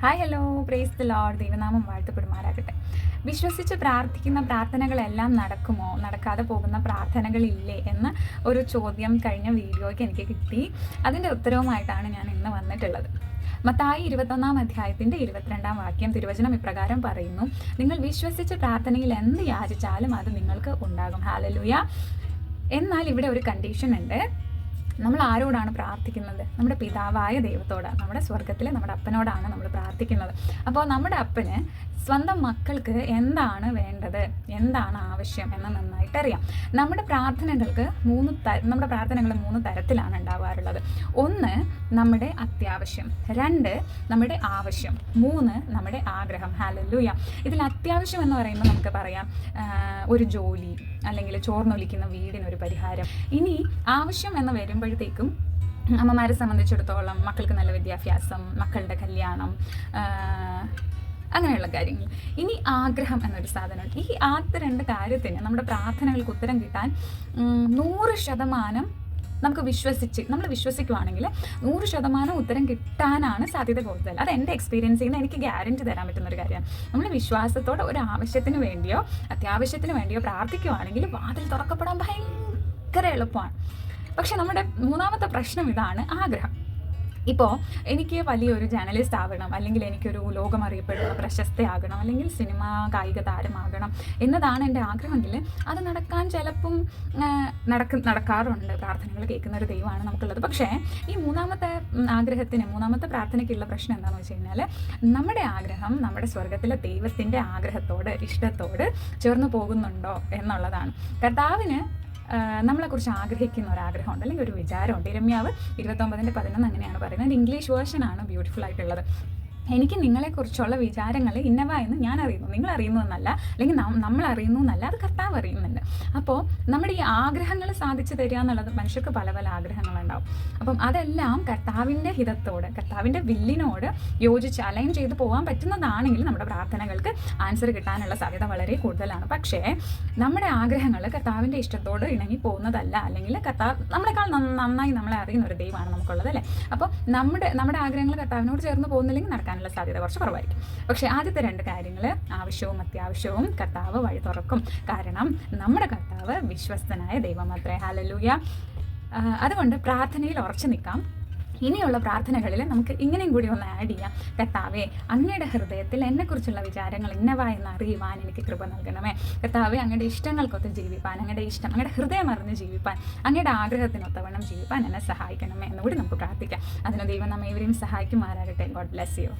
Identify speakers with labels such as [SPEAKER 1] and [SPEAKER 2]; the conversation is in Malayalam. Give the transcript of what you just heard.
[SPEAKER 1] Hi hello, praise the Lord. ദൈവനാമം വാഴ്ത്തപ്പെടുമാറാകട്ടെ. വിശ്വസിച്ച് പ്രാർത്ഥിക്കുന്ന പ്രാർത്ഥനകളെല്ലാം നടക്കുമോ, നടക്കാതെ പോകുന്ന പ്രാർത്ഥനകളില്ലേ എന്ന ഒരു ചോദ്യം കഴിഞ്ഞ വീഡിയോയ്ക്ക് എനിക്ക് കിട്ടി. അതിൻ്റെ ഉത്തരവുമായിട്ടാണ് ഞാൻ ഇന്ന് വന്നിട്ടുള്ളത്. മത്തായി 21 അധ്യായത്തിൻ്റെ 22 വാക്യം തിരുവചനം ഇപ്രകാരം പറയുന്നു: നിങ്ങൾ വിശ്വസിച്ച് പ്രാർത്ഥനയിൽ എന്ത് യാചിച്ചാലും അത് നിങ്ങൾക്ക് ഉണ്ടാകും. ഹല്ലേലൂയ. എന്നാൽ ഇവിടെ ഒരു കണ്ടീഷൻ ഉണ്ട്. നമ്മൾ ആരോടാണ് പ്രാർത്ഥിക്കുന്നത്? നമ്മുടെ പിതാവായ ദൈവത്തോടാണ്, നമ്മുടെ സ്വർഗത്തിലെ നമ്മുടെ അപ്പനോടാണ് നമ്മൾ പ്രാർത്ഥിക്കുന്നത്. അപ്പോൾ നമ്മുടെ അപ്പന് സ്വന്തം മക്കൾക്ക് എന്താണ് വേണ്ടത്, എന്താണ് ആവശ്യം എന്ന് നന്നായിട്ടറിയാം. നമ്മുടെ പ്രാർത്ഥനകൾ മൂന്ന് തരത്തിലാണ് ഉണ്ടാവാറുള്ളത്. ഒന്ന്, നമ്മുടെ അത്യാവശ്യം. രണ്ട്, നമ്മുടെ ആവശ്യം. മൂന്ന്, നമ്മുടെ ആഗ്രഹം. ഹല്ലേലൂയ. ഇതിൽ അത്യാവശ്യം എന്ന് പറയുമ്പോൾ നമുക്ക് പറയാം ഒരു ജോലി, അല്ലെങ്കിൽ ചോർന്നൊലിക്കുന്ന വീടിനൊരു പരിഹാരം. ഇനി ആവശ്യം എന്ന് വരുമ്പോഴത്തേക്കും അമ്മമാരെ സംബന്ധിച്ചിടത്തോളം മക്കൾക്ക് നല്ല വിദ്യാഭ്യാസം, മക്കളുടെ കല്യാണം, അങ്ങനെയുള്ള കാര്യങ്ങൾ. ഇനി ആഗ്രഹം എന്നൊരു സാധനമുണ്ട്. ഈ ആദ്യത്തെ രണ്ട് കാര്യത്തിന് നമ്മുടെ പ്രാർത്ഥനകൾക്ക് ഉത്തരം കിട്ടാൻ 100% നമുക്ക് നമ്മൾ വിശ്വസിക്കുവാണെങ്കിൽ 100% ഉത്തരം കിട്ടാനാണ് സാധ്യത കൂടുതൽ. അത് എൻ്റെ എക്സ്പീരിയൻസിൽ നിന്ന് എനിക്ക് ഗ്യാരണ്ടി തരാൻ പറ്റുന്നൊരു കാര്യമാണ്. നമ്മൾ വിശ്വാസത്തോടെ ഒരു ആവശ്യത്തിന് വേണ്ടിയോ അത്യാവശ്യത്തിന് വേണ്ടിയോ പ്രാർത്ഥിക്കുവാണെങ്കിൽ വാതിൽ തുറക്കപ്പെടാൻ ഭയങ്കര എളുപ്പമാണ്. പക്ഷെ നമ്മുടെ മൂന്നാമത്തെ പ്രശ്നം ഇതാണ്, ആഗ്രഹം. ഇപ്പോൾ എനിക്ക് വലിയൊരു ജേർണലിസ്റ്റ് ആവണം, അല്ലെങ്കിൽ എനിക്കൊരു ലോകം അറിയപ്പെടുന്ന പ്രശസ്തയാകണം, അല്ലെങ്കിൽ സിനിമ കായിക താരമാകണം എന്നതാണ് എൻ്റെ ആഗ്രഹമെങ്കിൽ അത് നടക്കാൻ ചിലപ്പം നടക്കാറുണ്ട്. പ്രാർത്ഥനകൾ കേൾക്കുന്ന ഒരു ദൈവമാണ് നമുക്കുള്ളത്. പക്ഷേ ഈ മൂന്നാമത്തെ പ്രാർത്ഥനയ്ക്കുള്ള പ്രശ്നം എന്താണെന്ന് വെച്ച് കഴിഞ്ഞാൽ, നമ്മുടെ ആഗ്രഹം നമ്മുടെ സ്വർഗത്തിലെ ദൈവത്തിൻ്റെ ആഗ്രഹത്തോട്, ഇഷ്ടത്തോട് ചേർന്ന് പോകുന്നുണ്ടോ എന്നുള്ളതാണ്. കർത്താവിന് നമ്മളെക്കുറിച്ച് ആഗ്രഹിക്കുന്ന ഒരാഗ്രഹമുണ്ട്, അല്ലെങ്കിൽ ഒരു വിചാരമുണ്ട്. ഇരമ്യാവ് 29:11 അങ്ങനെയാണ് പറയുന്നത്. ഇംഗ്ലീഷ് വേർഷനാണ് ബ്യൂട്ടിഫുൾ ആയിട്ടുള്ളത്. എനിക്ക് നിങ്ങളെക്കുറിച്ചുള്ള വിചാരങ്ങൾ ഇന്നവ എന്ന് ഞാൻ അറിയുന്നു, നിങ്ങൾ അറിയുന്നു എന്നല്ല, അല്ലെങ്കിൽ നമ്മൾ അറിയുന്നു എന്നല്ല, അത് കർത്താവ് അറിയുന്നുണ്ട്. അപ്പോൾ നമ്മുടെ ഈ ആഗ്രഹങ്ങൾ സാധിച്ചു തരിക എന്നുള്ളത്, മനുഷ്യർക്ക് പല പല ആഗ്രഹങ്ങളുണ്ടാവും. അപ്പം അതെല്ലാം കർത്താവിൻ്റെ ഹിതത്തോട്, കർത്താവിൻ്റെ വില്ലിനോട് യോജിച്ച് അലൈൻ ചെയ്ത് പോകാൻ പറ്റുന്നതാണെങ്കിൽ നമ്മുടെ പ്രാർത്ഥനകൾക്ക് ആൻസർ കിട്ടാനുള്ള സാധ്യത വളരെ കൂടുതലാണ്. പക്ഷേ നമ്മുടെ ആഗ്രഹങ്ങൾ കർത്താവിൻ്റെ ഇഷ്ടത്തോട് ഇണങ്ങി പോകുന്നതല്ല, അല്ലെങ്കിൽ കർത്താവ് നമ്മളെക്കാൾ നന്നായി നമ്മളെ അറിയുന്ന ഒരു ദൈവമാണ് നമുക്കുള്ളത്, അല്ലേ? അപ്പോൾ നമ്മുടെ ആഗ്രഹങ്ങൾ കർത്താവിനോട് ചേർന്ന് പോകുന്നില്ലെങ്കിൽ നടക്കാൻ സാധ്യത കുറച്ച് കുറവായിരിക്കും. പക്ഷെ ആദ്യത്തെ രണ്ട് കാര്യങ്ങൾ, ആവശ്യവും അത്യാവശ്യവും, കർത്താവ് വഴി തുറക്കും. കാരണം നമ്മുടെ കർത്താവ് വിശ്വസ്തനായ ദൈവമത്രേ. ഹല്ലേലൂയ. അതുകൊണ്ട് പ്രാർത്ഥനയിൽ ഉറച്ചു നിൽക്കാം. ഇനിയുള്ള പ്രാർത്ഥനകളിൽ നമുക്ക് ഇങ്ങനെയും കൂടി ഒന്ന് ആഡ് ചെയ്യാം: കർത്താവേ, അങ്ങയുടെ ഹൃദയത്തിൽ എന്നെക്കുറിച്ചുള്ള വിചാരങ്ങൾ ഇന്നവ എന്ന് അറിയുവാൻ എനിക്ക് കൃപ നൽകണമേ. കർത്താവേ, അങ്ങയുടെ ഇഷ്ടങ്ങൾക്കൊത്ത് ജീവിപ്പാൻ, അങ്ങയുടെ ഹൃദയം അറിഞ്ഞ് ജീവിപ്പാൻ, അങ്ങയുടെ ആഗ്രഹത്തിനൊത്തവണ്ണം ജീവിപ്പാൻ എന്നെ സഹായിക്കണമേ എന്നുകൂടി നമുക്ക് പ്രാർത്ഥിക്കാം. അതിന് ദൈവം നമ്മെ ഇവരെയും സഹായിക്കുമാറാകട്ടെ. God bless you.